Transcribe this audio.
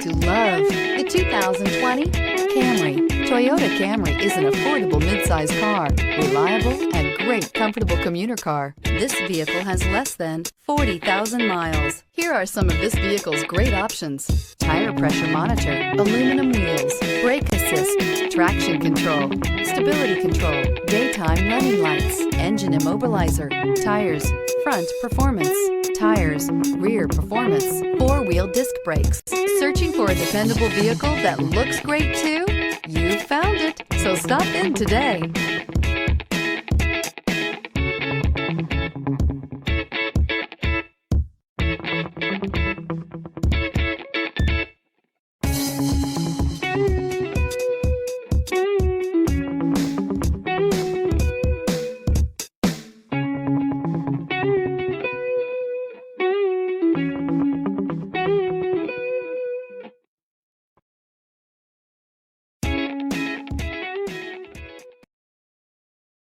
to love the 2020 Camry. Toyota Camry is an affordable midsize car, reliable and great comfortable commuter car. This vehicle has less than 40,000 miles. Here are some of this vehicle's great options: tire pressure monitor, aluminum wheels, brake assist, traction control, stability control, daytime running lights, engine immobilizer, tires, front performance, tires, rear performance, four-wheel disc brakes. Searching for a dependable vehicle that looks great too? You found it, so stop in today.